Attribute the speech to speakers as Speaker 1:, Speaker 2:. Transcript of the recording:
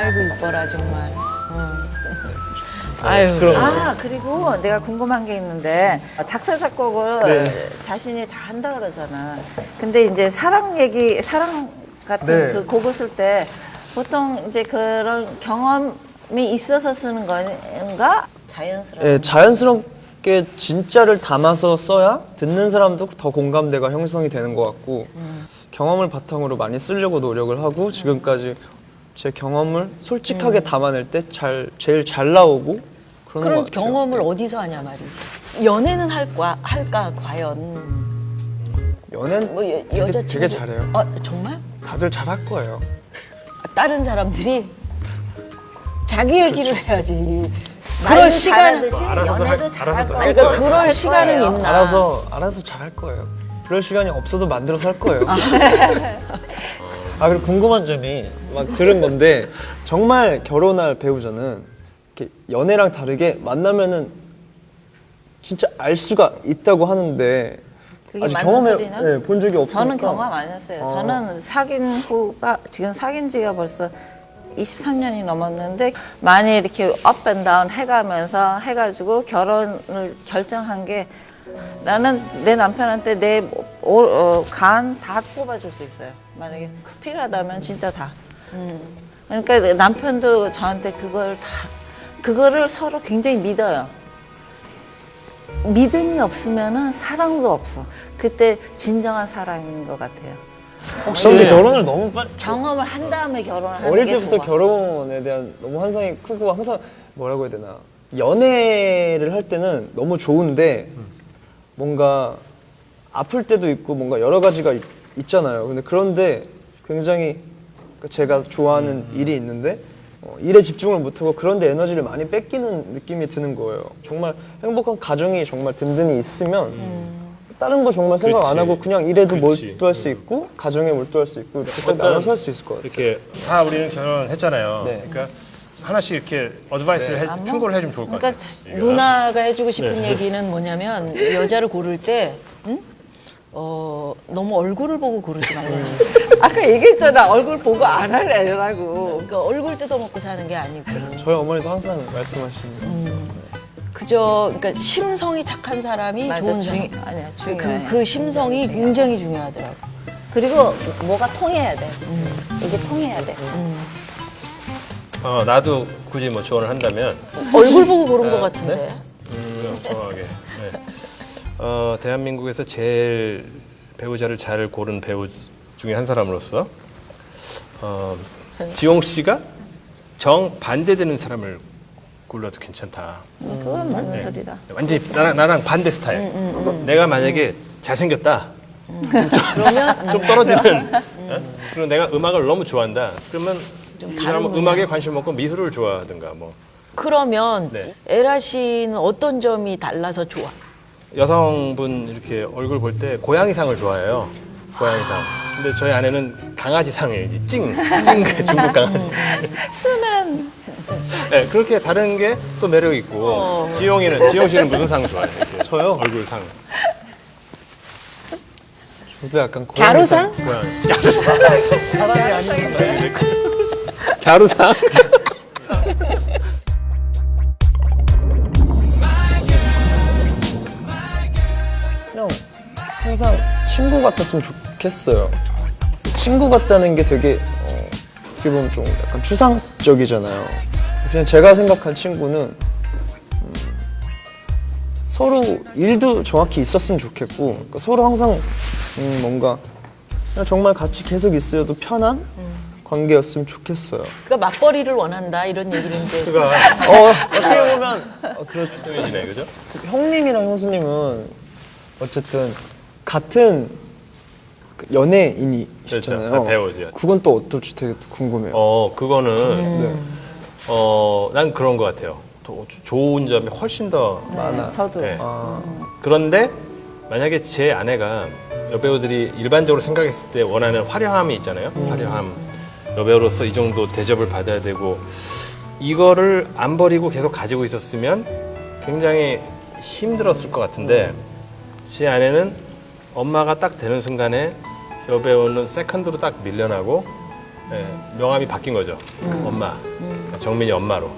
Speaker 1: 아이고 이뻐라 정말. 아유.
Speaker 2: 그리고 내가 궁금한 게 있는데 작사 작곡을 자신이 다 한다 그러잖아. 근데 이제 사랑 같은 그 곡을 쓸 때 보통 이제 그런 경험이 있어서 쓰는 건가? 자연스러운.
Speaker 3: 네, 자연스럽게 진짜를 담아서 써야 듣는 사람도 더 공감대가 형성이 되는 것 같고 경험을 바탕으로 많이 쓰려고 노력을 하고 지금까지 제 경험을 솔직하게 담아낼 때 제일 잘 나오고 그런 것
Speaker 1: 그런
Speaker 3: 같아요.
Speaker 1: 경험을 어디서 하냐 말이지. 연애는 할까 과연.
Speaker 3: 연애는
Speaker 1: 뭐 여자친구
Speaker 3: 되게 잘해요.
Speaker 1: 정말?
Speaker 3: 다들 잘할 거예요.
Speaker 1: 다른 사람들이 자기 얘기를 해야지. 그럴
Speaker 2: 말도
Speaker 1: 시간은
Speaker 2: 잘하듯이 연애도 잘할 거고.
Speaker 1: 그러니까 그럴 시간은 있나?
Speaker 3: 알아서 잘할 거예요. 그럴 시간이 없어도 만들어서 할 거예요. 그리고 궁금한 점이 막 들은 건데 정말 결혼할 배우자는 이렇게 연애랑 다르게 만나면은 진짜 알 수가 있다고 하는데
Speaker 2: 그게
Speaker 3: 아직
Speaker 2: 맞는 소리나?
Speaker 3: 본 적이 없으니까
Speaker 2: 저는 경험 안 했어요. 저는 사귄 후가 지금 사귄 지가 벌써 23년이 넘었는데 많이 이렇게 업 앤 다운 해가면서 해가지고 결혼을 결정한 게 나는 내 남편한테 내 간 다 뽑아줄 수 있어요. 만약에 필요하다면 진짜 다. 그러니까 남편도 저한테 그거를 서로 굉장히 믿어요. 믿음이 없으면은 사랑도 없어. 그때 진정한 사랑인 것 같아요.
Speaker 3: 혹시 근데 결혼을 너무 빨리
Speaker 2: 경험을 한 다음에 결혼을 하는
Speaker 3: 어릴
Speaker 2: 게
Speaker 3: 때부터
Speaker 2: 좋아.
Speaker 3: 결혼에 대한 너무 환상이 크고 항상 뭐라고 해야 되나 연애를 할 때는 너무 좋은데 뭔가 아플 때도 있고 뭔가 여러 가지가 있잖아요. 근데 그런데 굉장히 제가 좋아하는 일이 있는데 일에 집중을 못하고 그런데 에너지를 많이 뺏기는 느낌이 드는 거예요. 정말 행복한 가정이 정말 든든히 있으면 다른 거 정말 생각 안 하고 그냥 일에도 몰두할 수 있고 가정에 몰두할 수 있고 이렇게 딱 나눠서 할 수 있을 것 같아요.
Speaker 4: 이렇게 다 우리는 결혼했잖아요.
Speaker 3: 네.
Speaker 4: 그러니까 하나씩 이렇게 어드바이스를 충고를 해주면 좋을 것 같아요.
Speaker 1: 그러니까 누나가 해주고 싶은 얘기는 뭐냐면 여자를 고를 때 너무 얼굴을 보고 고르지 말라.
Speaker 2: 아까 얘기했잖아. 얼굴 보고 안 하려고.
Speaker 1: 그러니까 얼굴 뜯어먹고 사는 게 아니고
Speaker 3: 저희 어머니도 항상 말씀하시는
Speaker 1: 그저 그러니까 심성이 착한 사람이 좋은 사람.
Speaker 2: 아니야, 중요해.
Speaker 1: 그 심성이 굉장히 중요하더라고.
Speaker 2: 그리고 뭐가 통해야 돼. 이게 통해야 돼.
Speaker 4: 나도 굳이 뭐 조언을 한다면
Speaker 1: 얼굴 보고 고른 것 같은데.
Speaker 4: 정확하게. 네. 대한민국에서 제일 배우자를 잘 고른 배우 중에 한 사람으로서 지용 씨가 정 반대되는 사람을 골라도 괜찮다.
Speaker 2: 그건 맞는 소리다.
Speaker 4: 완전히 나랑 반대 스타일. 내가 만약에 잘생겼다.
Speaker 1: 그러면
Speaker 4: 좀 떨어지는. 그리고 내가 음악을 너무 좋아한다. 그러면 이 사람은
Speaker 1: 분야.
Speaker 4: 음악에 관심 없고 미술을 좋아하든가 뭐.
Speaker 1: 그러면
Speaker 4: 네.
Speaker 1: 에라 씨는 어떤 점이 달라서 좋아?
Speaker 4: 여성분 이렇게 얼굴 볼 때 고양이상을 좋아해요. 고양이상. 근데 저희 아내는 강아지상이에요. 찡 중국 강아지.
Speaker 2: 순한.
Speaker 4: 네, 그렇게 다른 게 또 매력 있고. 지용 씨는 무슨 상 좋아해요? 이렇게
Speaker 3: 저요?
Speaker 4: 얼굴 상.
Speaker 3: 저도 약간
Speaker 1: 갸루상?
Speaker 4: 고양이.
Speaker 3: 사람이 아닌
Speaker 4: 갸루상?
Speaker 3: 그냥 항상 친구 같았으면 좋겠어요. 친구 같다는 게 되게 어떻게 보면 좀 약간 추상적이잖아요. 그냥 제가 생각한 친구는 서로 일도 정확히 있었으면 좋겠고 그러니까 서로 항상 뭔가 그냥 정말 같이 계속 있어도 편한 관계였으면 좋겠어요.
Speaker 1: 그러니까 맞벌이를 원한다 이런 얘기를 이제
Speaker 4: 그가
Speaker 3: 어떻게 보면
Speaker 4: 네, 그죠?
Speaker 3: 형님이랑 형수님은 어쨌든 같은 연예인이시잖아요.
Speaker 4: 그렇죠. 배우죠.
Speaker 3: 그건 또 어떨지 되게 궁금해요.
Speaker 4: 그거는
Speaker 3: 네.
Speaker 4: 난 그런 것 같아요. 더 좋은 점이 훨씬 더
Speaker 3: 많아.
Speaker 2: 저도.
Speaker 4: 네.
Speaker 3: 아,
Speaker 4: 그런데 만약에 제 아내가 여배우들이 일반적으로 생각했을 때 원하는 화려함이 있잖아요. 화려함. 여배우로서 이 정도 대접을 받아야 되고 이거를 안 버리고 계속 가지고 있었으면 굉장히 힘들었을 것 같은데 제 아내는 엄마가 딱 되는 순간에 여배우는 세컨드로 딱 밀려나고 명함이 바뀐 거죠. 엄마. 정민이 엄마로.